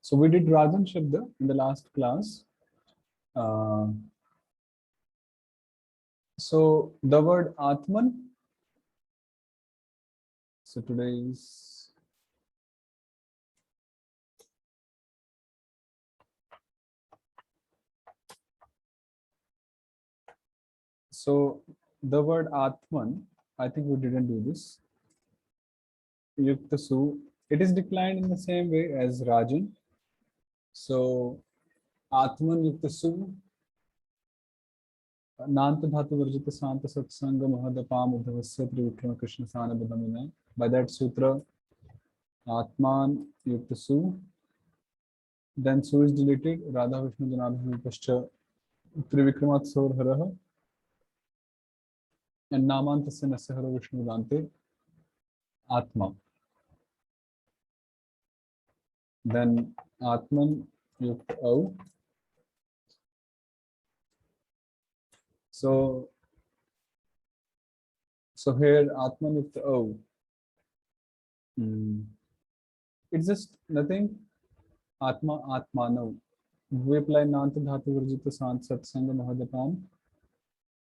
So we did Rajan Shabda in the last class. So the word Atman. So today is the word Atman. I think we didn't do this. Yukta Su. It is declined in the same way as Rajan. So Atman Yukta Su. Nant Dhatu Varjita Santa Satsanga Mahadapam Udhavasya Trivikrama Krishna Sana Budhamina. By that sutra, Atman Yukta Su. Then Su is deleted. Radha Vishnu Janabhi Pascha Trivikramat Sor Haraha. And Namantasya Nasahara Vishnu Dante Atma. Then Atman Yukta Au. So here Atman Yukta Au. It's just nothing. Atma Atmanav. We apply Nanta Dhatu Varjita Sant Satsanga Mahadapam.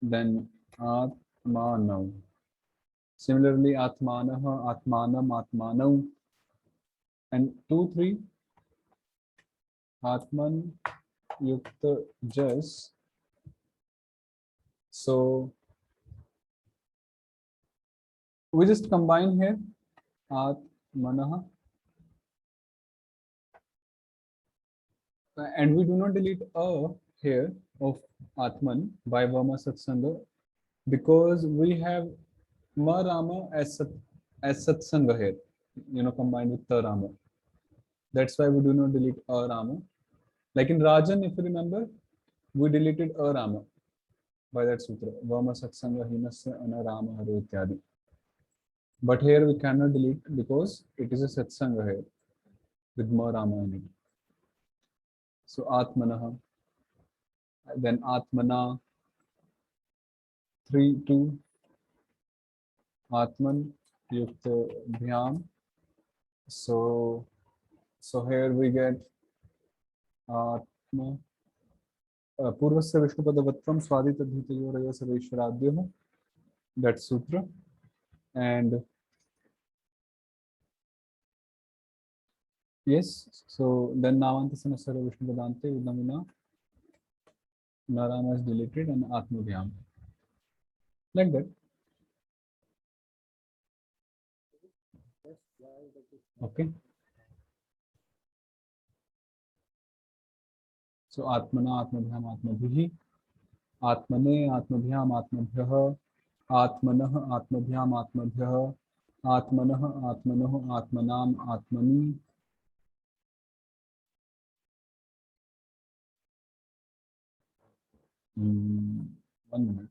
Then Atmanav. Similarly, Atmanaha, Atmanam, Atmanav. And 2, 3. Atman Yukta Jas. So we just combine here Atmanaha. And we do not delete a here of Atman by Vama Satsanga because we have Ma Rama as Satsanga here, combined with Ta Rama. That's why we do not delete a Rama. Like in Rajan, if you remember, we deleted a Rama by that sutra. Vama Satsanga Hinasya Ana Rama Hare Ityadi. But here we cannot delete because it is a Satsanga here with Ma Rama in it. So Atmanaha, then Atmana, 3, 2, Atman Yukta Bhyam. So here we get Atma Purvasya Vishnupadavattvam Swadita Dhitayoraya Sarveshwaradhyaha. That sutra. And yes, so then Navantasana Sarva Vishnupadante Udamina Narama is deleted and Atma Bhyam. Like that. Okay. So Atmana, Atmabhyam, Atmabhihi, Atmane, Atmabhyam, Atmabhyaha, Atmanah, Atmabhyam, Atmabhyaha, Atmanah, Atmanoh, Atmanam, Atmani. One minute.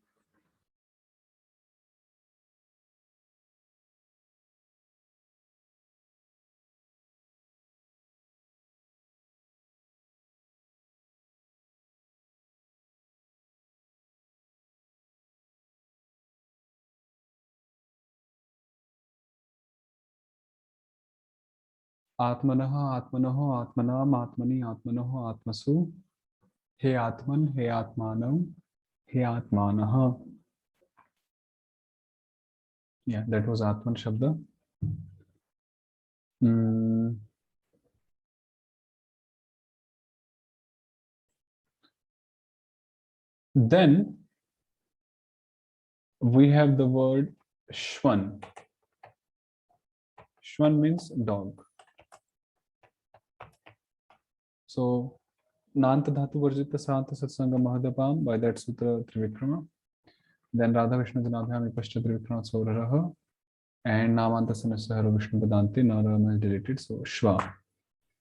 Atmanah, Atmanoh, Atmanam, Atmani, Atmanoh, Atmasu. He Atman, He Atmanam, He Atmanah. Yeah, that was Atman Shabda. Then we have the word Shwan. Shwan means dog. So Nanta Dhatu Varjita Santa Satsanga Mahadapam by that sutra Trivikrama. Then Radha Vishnu Janabhyam Pascha Trivikrama Soraraha. And Namantasana Sahara Vishnu Padante Narama is deleted. So Shwa.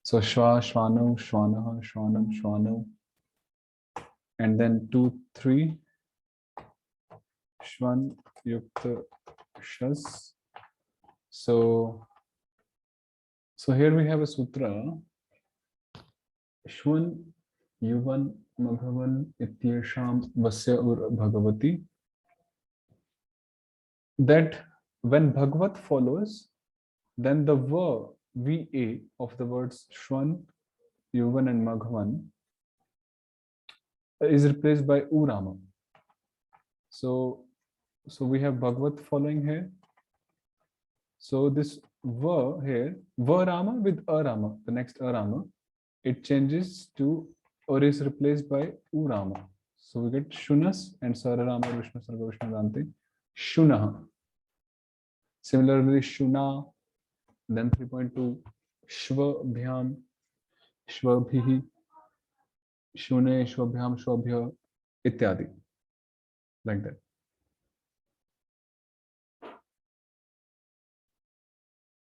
So Shwa, Shwano, Shwanaha, Shwanam, Shwano. And then 2, 3. Shwan Yukta Shas. So here we have a sutra. Shwan Yuvan Maghavan Ityesham Vasya Ur Bhagavati. That when Bhagavat follows, then the VA of the words Shwan Yuvan and Maghavan is replaced by Urama. So we have Bhagavat following here. So this va here, va Rama with Arama, the next Arama, it changes to or is replaced by Urama. So we get Shunas and Sararama Vishnu Sarva Vishnu Dante. Shunaha. Similarly, Shuna, then 3.2, Shvabhyam, Shvabhihi, Shune, Shvabhyam, Shvabhya, ityadi. Like that.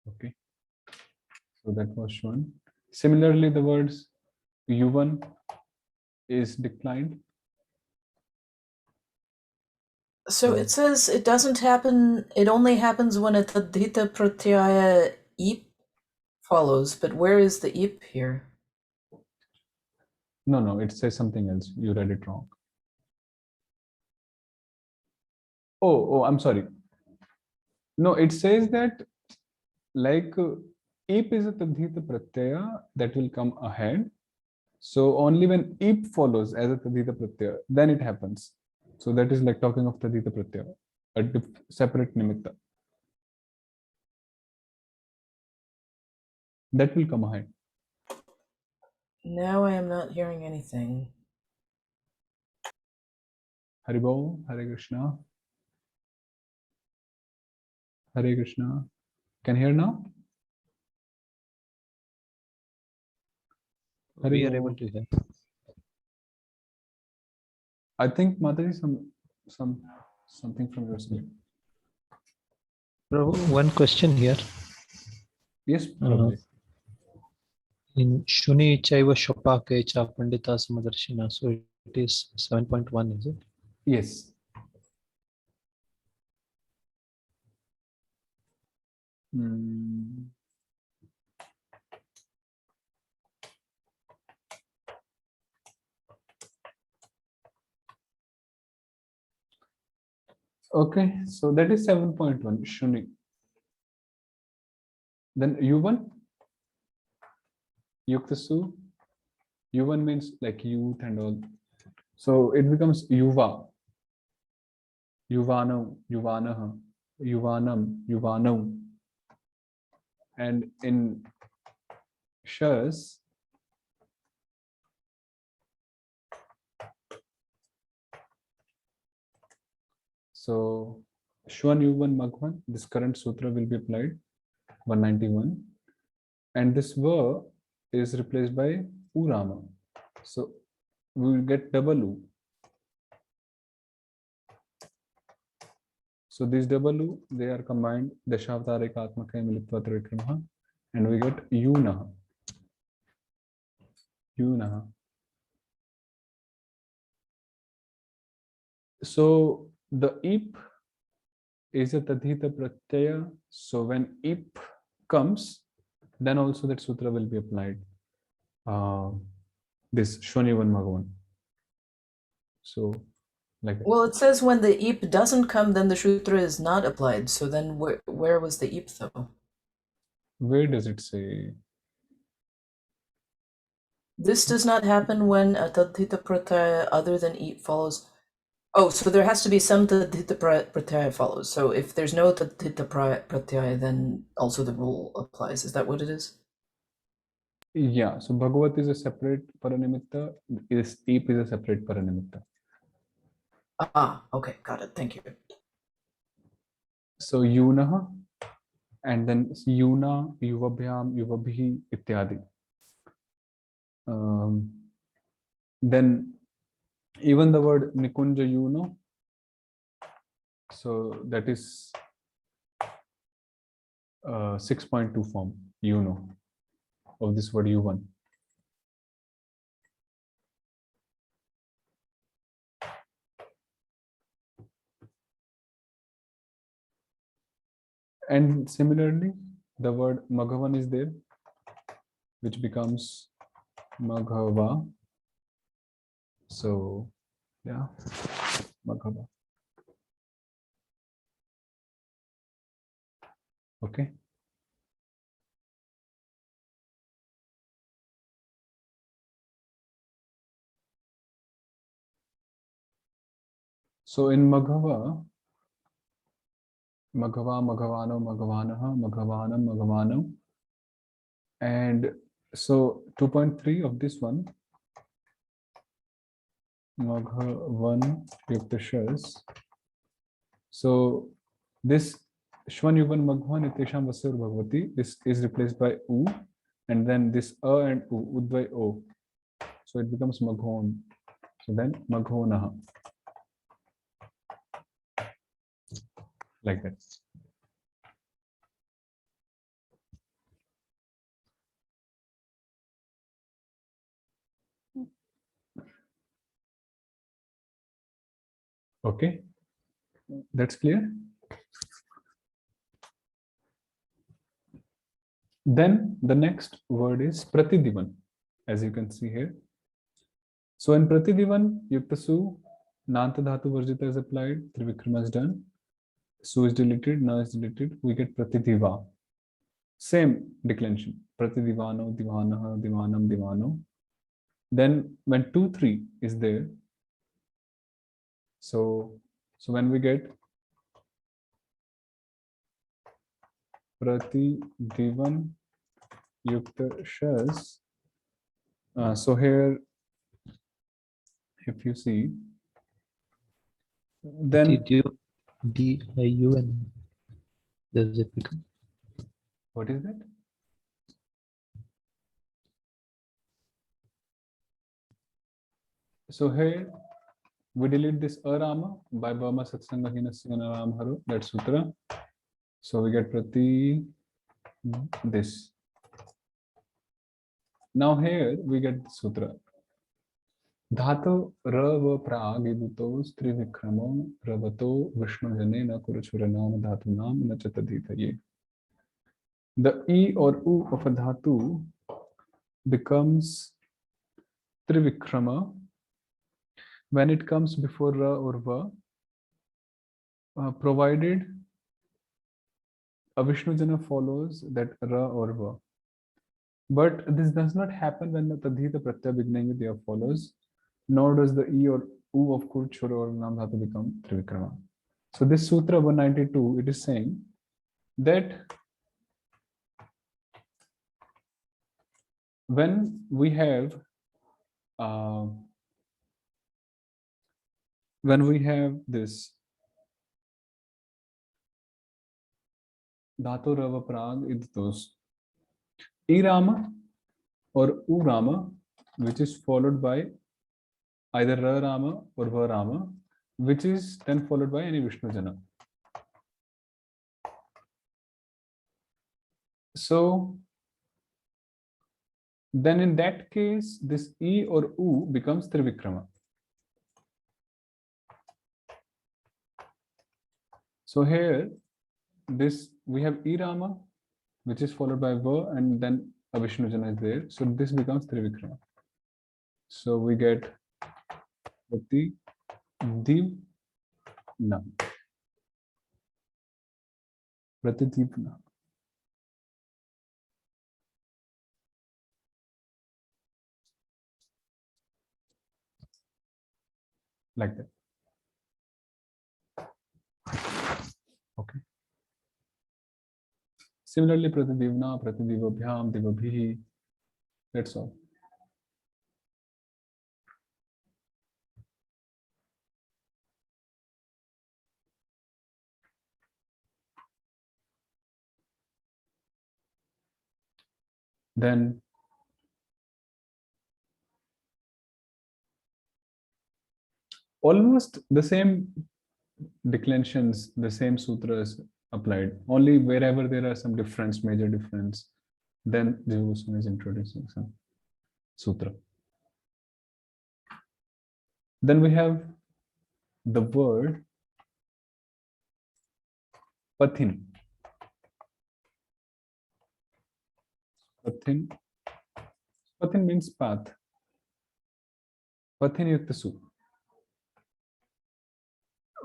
Okay. So that was shown. Similarly, the words Yuvan is declined. So it says it doesn't happen, it only happens when a tadhita pratyaya ip follows, but where is the ip here? No, it says something else. You read it wrong. Oh, I'm sorry. No, it says that like ip is a tadhita pratyaya that will come ahead. So only when ip follows as a tadhita pratyaya, then it happens. So that is like talking of tadhita pratyaya, a separate nimitta. That will come ahead. Now I am not hearing anything. Haribol, Hare Krishna. Hare Krishna. Can you hear now? We are able to hear. I think Mataji, something from your side. Prabhu, one question here. Yes, probably. In Shuni Chaiva Shopake Cha Pandita Samadarshina, so it is 7.1, is it? Yes. Okay, so that is 7.1, Shuni. Then Yuvan, Yuktasu. Yuvan means like youth and all. So it becomes Yuva. Yuvanam, Yuvanaha, Yuvanam, Yuvanam. And in Shas, so Shwan Yuvan Magwan, this current sutra will be applied, 191. And this va is replaced by Urama. So we will get double U. So these double U, they are combined, Dashavatara Atmaka Militva Trikramaha, and we get Yunaha. Yunaha. So the ip is a tadhita pratyaya. So when ip comes, then also that sutra will be applied. This Shonivan Bhagavan. So like Well, it says when the ip doesn't come, then the sutra is not applied. So then where was the ip though? where does it say? This does not happen when a tadhita pratyaya other than ip follows. Oh, so there has to be some tadhita pratyaya follows. So if there's no tadhita pratyaya, then also the rule applies. Is that what it is? Yeah, so Bhagavat is a separate paranimitta, is ip is a separate paranimitta. Ah, okay, got it. Thank you. So Yunaha, and then Yuna, Yuvabhyam, Yuvabhi, ityadi. Then even the word Nikunja Yuno, so that is 6.2 form, Yuno, of this word U1. And similarly, the word Maghavan is there, which becomes Maghava. So, yeah, Maghava. Okay. So in Maghava, Maghava, Maghavano, Maghavanaha, Maghavanam, Maghavano. And so 2.3 of this one, Maghavan Yuktashas. So this Shwan Yuvan Maghavan Itesham Vasur Bhagavati, this is replaced by U, and then this A and U, Udvai O. So it becomes Maghon. So then Maghonaha. Like that. Okay, that's clear. Then the next word is Pratidivan, as you can see here. So in Pratidivan, Yuktasu, Nanta Dhatu Varjita is applied, Trivikrama is done, Su is deleted, Na is deleted, we get Pratidiva. Same declension, Pratidivano, Divanaha, Divanam, Divano. Then when 2-3 is there, so when we get Pratidivan Yukta Shas, so here, if you see, then DIUN, does it become? what is that? So here we delete this Arama by Burma Satsanga Hinasya Ram Haro, that sutra. So we get Prati this. Now here we get the sutra. Dhatu Rava Pragiduto Strivikramo Ravato Vishnu Janena Kuruchuranam Dhatunam Nachataditaye. The E or U of a Dhatu becomes Trivikrama when it comes before Ra or Va, provided a Vishnu Jana follows that Ra or Va. But this does not happen when the Tadhita Pratyaya beginning with Ya follows, nor does the E or U of Kurchur or Nam Dhatu become Trivikrama. So this Sutra 192, it is saying that when we have this Dhatu Rava Prag Idtos Irama or Urama, which is followed by either Ra Rama or Va Rama, which is then followed by any Vishnu Jana. So then in that case, this E or U becomes Trivikrama. So here, this we have Irama, which is followed by Va, and then a Vishnu Jana is there. So this becomes Trivikrama. So we get Prati Divna. Pratidivna. Like that. Okay. Similarly, Pratidivna, Pratidivabhyam, Divabhihi, that's all. Then almost the same declensions, the same sutras applied, only wherever there are some difference, major difference, then Jiva Goswami is introducing some sutra. Then we have the word Pathin. Pathin. Pathin means path. Pathin Yuktasu.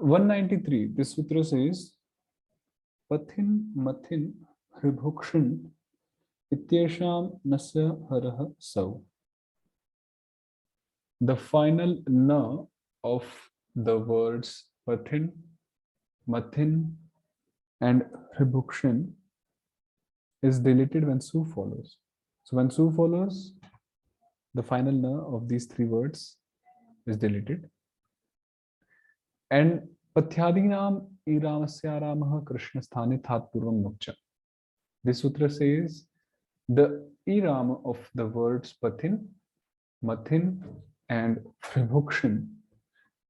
193, this sutra says Pathin Mathin Hribhukshin Ityesham Nasya Haraha Sau. The final na of the words Pathin, Mathin, and Vibhukshan is deleted when Su follows. So when Su follows, the final na of these three words is deleted. And Pathyadinam iramasya Krishna sthane that purvam nukcha. This sutra says the iram of the words Pathin, Mathin, and Vibhukshan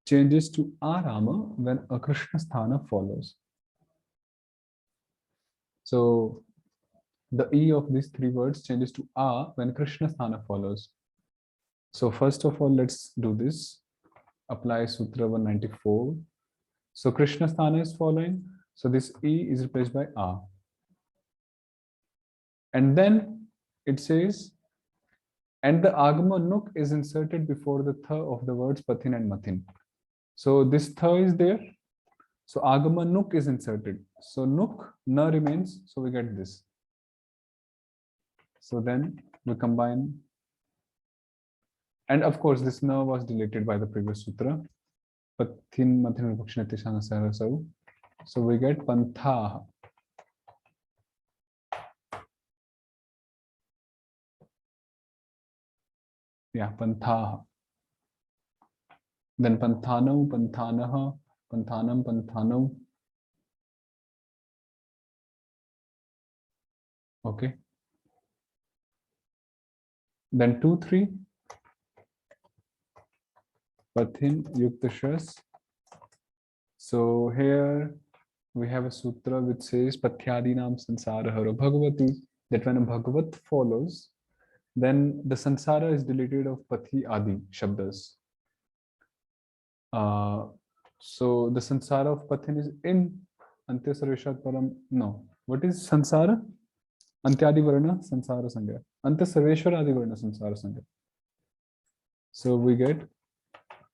changes to arama when a Krishna sthana follows. So the E of these three words changes to A when Krishna sthana follows. So first of all, let's do this. Apply Sutra 194. So Krishna sthana is following. So this E is replaced by A. And then it says, and the Agama Nuk is inserted before the Tha of the words Pathin and Mathin. So this Tha is there. So Agama Nuk is inserted. So Nuk, Na remains. So we get this. So then we combine. And of course, this Na was deleted by the previous sutra. Pathin, Mathin, Vibhukshan, Tishana, Sarasau. So we get Pantha. Yeah, Pantha. Then Panthano, Panthanaha, Panthanam, Panthano. Okay. Then 2, 3. Pathin, Yuktashas. So here we have a sutra which says Pathyadinam Sansaraharo Bhagavati, that when a Bhagavat follows, then the Sansara is deleted of Pathi Adi Shabdas. So the Sansara of Pathin is in Antya Sarveshat Param. No. What is Sansara? Antyadi Varna Sansara Sangha. Antya Sarveshwar Adi Varna Sansara Sangha. So we get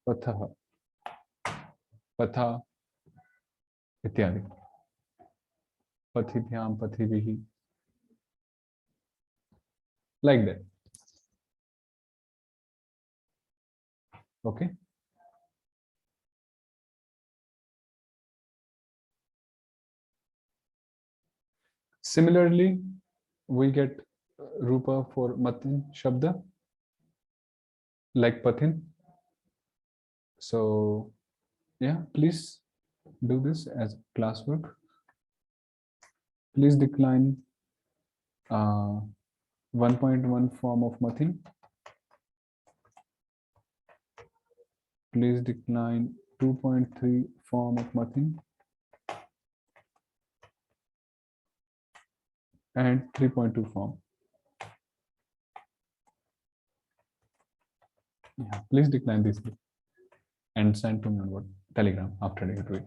Patha, Patha, Ityadi. Pathithyam, Pathivihi. Like that. Okay. Similarly, we get Rupa for Matin Shabda, like Pathin. So, yeah, please do this as classwork. Please decline 1.1 form of Mathin. Please decline 2.3 form of Mathin. And 3.2 form. Yeah, please decline these three and send to me on what Telegram after you do it.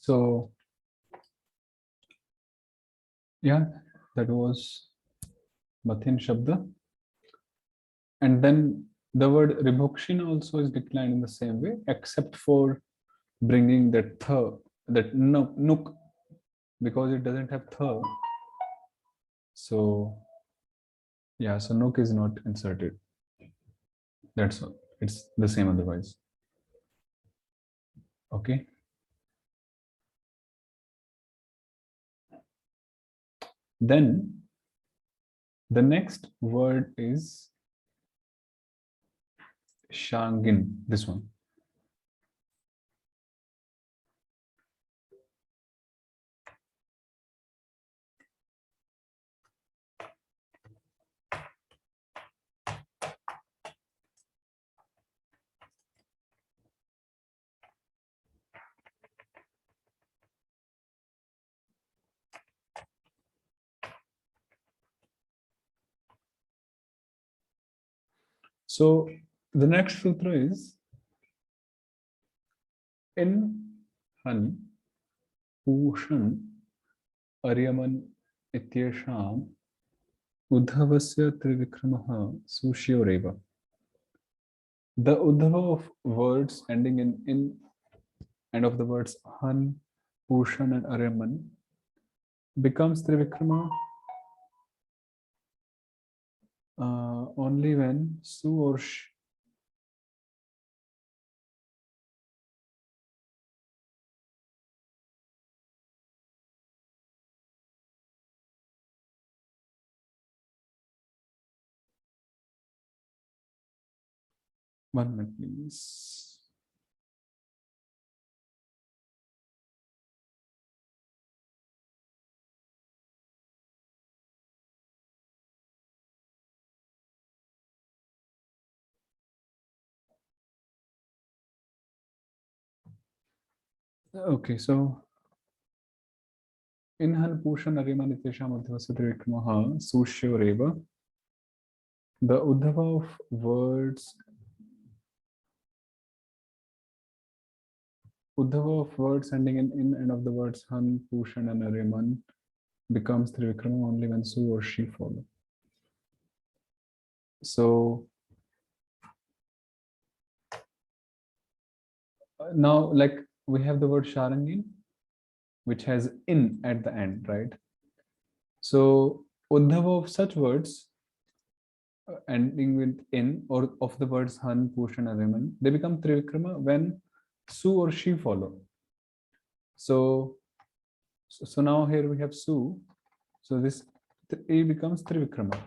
So yeah, that was Mathin Shabda. And then the word Ribhukshin also is declined in the same way, except for bringing that that nuk, because it doesn't have th. So yeah, so nuk is not inserted. That's all. It's the same otherwise. Okay. Then the next word is Shangin, this one. So the next sutra is in Han Pushan Aryaman Ityesham Udhavasya Trivikramaha Sushyoreva. The Udhava of words ending in and of the words Han, Pushan, and Aryaman becomes Trivikrama only when Su or Sh. One minute, please. Okay, so in Han Pushan Aryaman Ityesham Udhavasya Trivikramaha Sushyoreva. The Udhava of words ending in and of the words Han, Pushan, and Aryaman becomes Trivikrama only when Su or She follow. So now, like, we have the word Sharangin, which has in at the end, right? So Udhava of such words ending with in or of the words Han, Pushan, Aryaman, they become Trivikrama when Su or She follow. So now here we have Su. So this A becomes Trivikrama.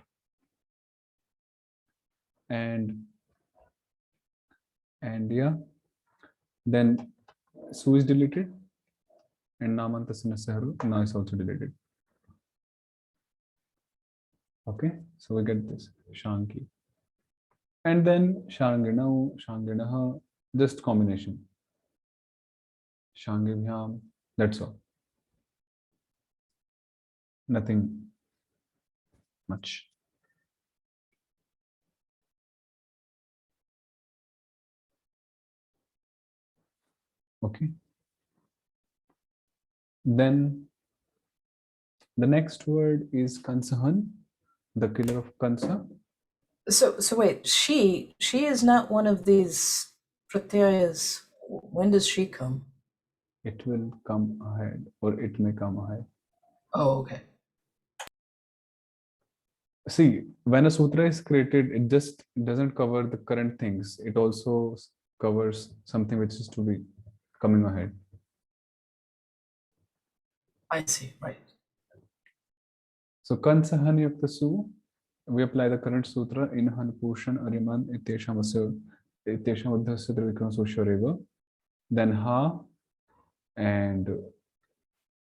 And yeah, then Su is deleted and Namantasana Saharu now is also deleted. Okay, so we get this Shanki. And then Shangina, Shanginaha, just combination. Shangibhyam, that's all. Nothing much. Okay. Then the next word is Kansahan, the killer of Kansa. So wait, she is not one of these pratyayas. When does she come? It will come ahead, or it may come ahead. Oh, okay. See, when a sutra is created, it just doesn't cover the current things. It also covers something which is to be coming ahead. I see, right. So Kansahan Yaktasu, we apply the current sutra in Han Pushan Ariman Ityesham Uddhasya Trivikram Sushyoreva. Then Ha and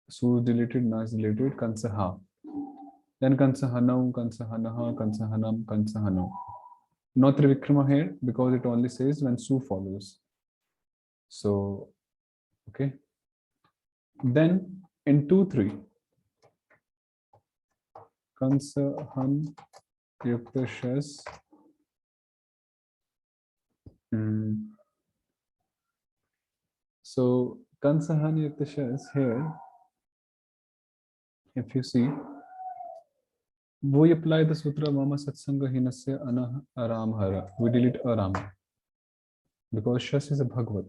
Su is deleted, Na is deleted, Kansaha. Then Kansahanam, Kansahanaha, Kansahanam, Kansahanam. No Trivikrama here because it only says when Su follows. So, okay. Then in 2-3, Kansahan Yuktashas. So Kansahan says here, if you see, we apply the sutra Mama Satsanga Hinasya Anah Aram Hara. We delete Aram because Shas is a Bhagavat.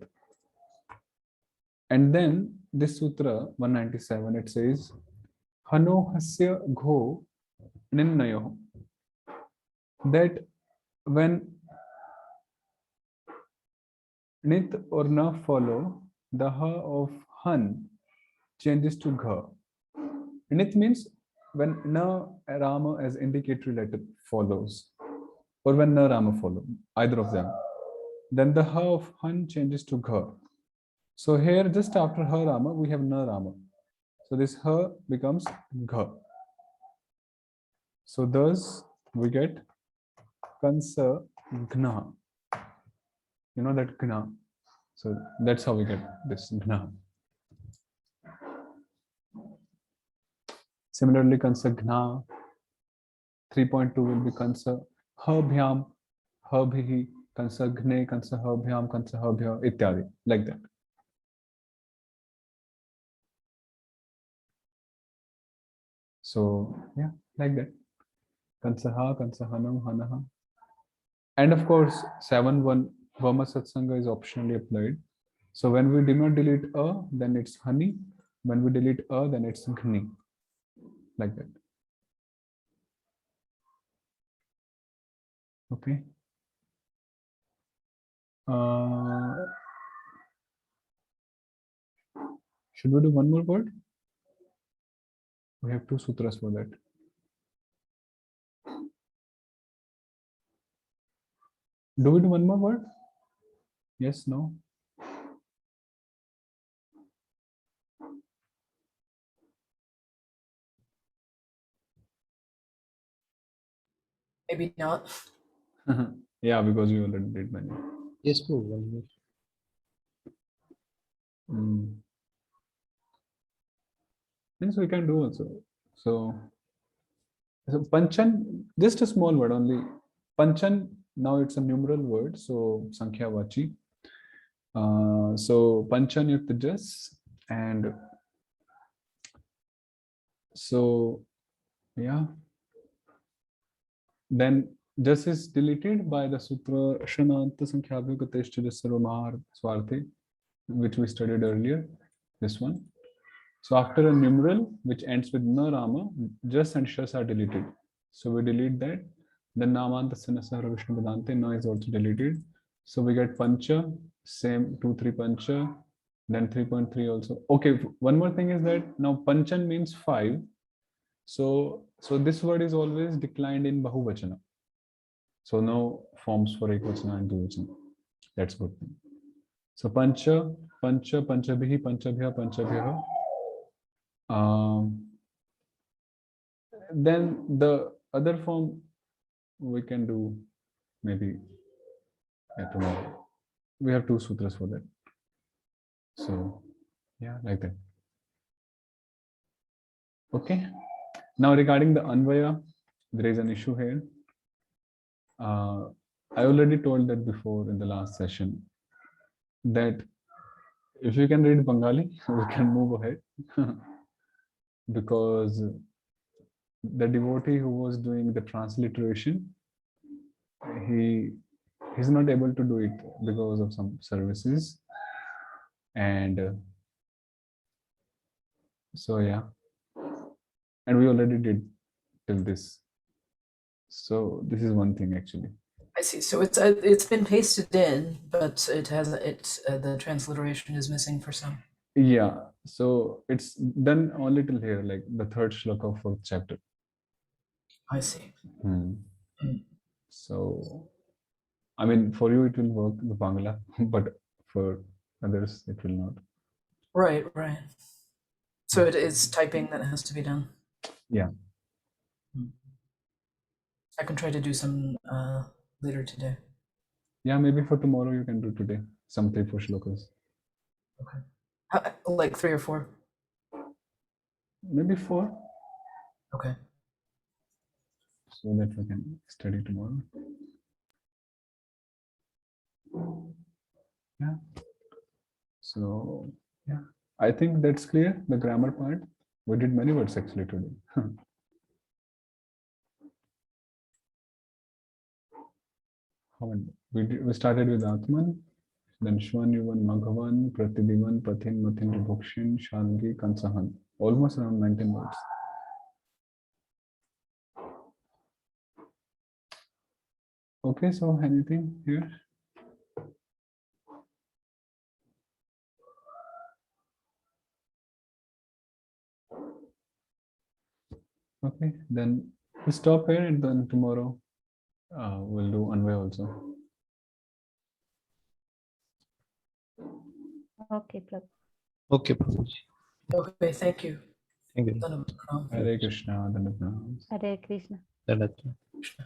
And then this sutra 197, it says Hano Hasya Gho Ninnayo. That when Nit or Na follow, the Ha of Han changes to Gha. Nit means when Na Rama as indicatory letter follows, or when Na Rama follow, either of them, then the Ha of Han changes to Gha. So here, just after Ha Rama, we have Na Rama. So this Ha becomes Gha. So thus we get Kansa Gna. You know that Gna. So that's how we get this Gna. Similarly, Kansa Gna 3.2 will be Kansa Habhyam, Habhi, Kansa Gne, Kansa Habhyam, Kansa Habhya, ityadi, like that. So yeah, like that. Kansaha, Kansahanam, Hanaha. And of course, 7.1 Vama Satsanga is optionally applied. So when we do not delete a, then it's honey. When we delete a, then it's ghni. Like that. Okay. Should we do one more word? We have 2 sutras for that. Do we do one more word? Yes, no? Maybe not. Yeah, because we already did many. Yes, bro. 1 minute. Yes, we can do also. So Panchan, just a small word only. Panchan, now it's a numeral word, so Sankhya Vachi. So Panchan Yuktajas, and so yeah. Then Jas is deleted by the Sutra Shananta Sankhyavyukateshchajasarvamahar Swarte, which we studied earlier, this one. So after a numeral which ends with Na Rama, Jas and Shas are deleted. So we delete that. Then Namantasya Nasahara Vishnu Vedante, Na is also deleted. So we get Pancha, same 2, 3 Pancha, then 3.3 also. Okay, one more thing is that now Panchan means 5. So this word is always declined in Bahuvachana. So no forms for Ekvachana and Dvivachana. That's good thing. So Pancha, Pancha, Panchabhihi, Panchabhya, Panchabhya. Then the other form we can do maybe tomorrow. We have 2 sutras for that. So yeah, like that. Okay. Now regarding the Anvaya, there is an issue here. I already told that before in the last session that if you can read Bengali, we can move ahead. Because the devotee who was doing the transliteration, he's not able to do it because of some services, and so yeah, and we already did till this. So this is one thing actually. I see. So it's been pasted in, but it has the transliteration is missing for some. Yeah, so it's done only till here, like the 3rd shloka of 4th chapter. I see. So I mean, for you it will work, the Bangla, but for others it will not. Right. So it is typing that has to be done. Yeah. I can try to do some later today. Yeah, maybe for tomorrow you can do today some 3-4 shlokas. Okay. Like 3 or 4. Maybe 4. Okay. So that we can study tomorrow. Yeah. So I think that's clear, the grammar part. We did many words actually today. We started with Atman, then Shwan, Yuvan, Maghavan, Pratidivan, Pathin, Mathin, Vibhukshin, Shalgi, Kansahan. Almost around 19 words. Okay, so anything here? Okay, then we stop here and then tomorrow we'll do Anvay also. Okay, Prabhu. Okay, Prabhuji. Okay, thank you. Thank you. Dhanavad pranam. Hare Krishna, Dandavat. Hare Krishna. Dandavat. Krishna.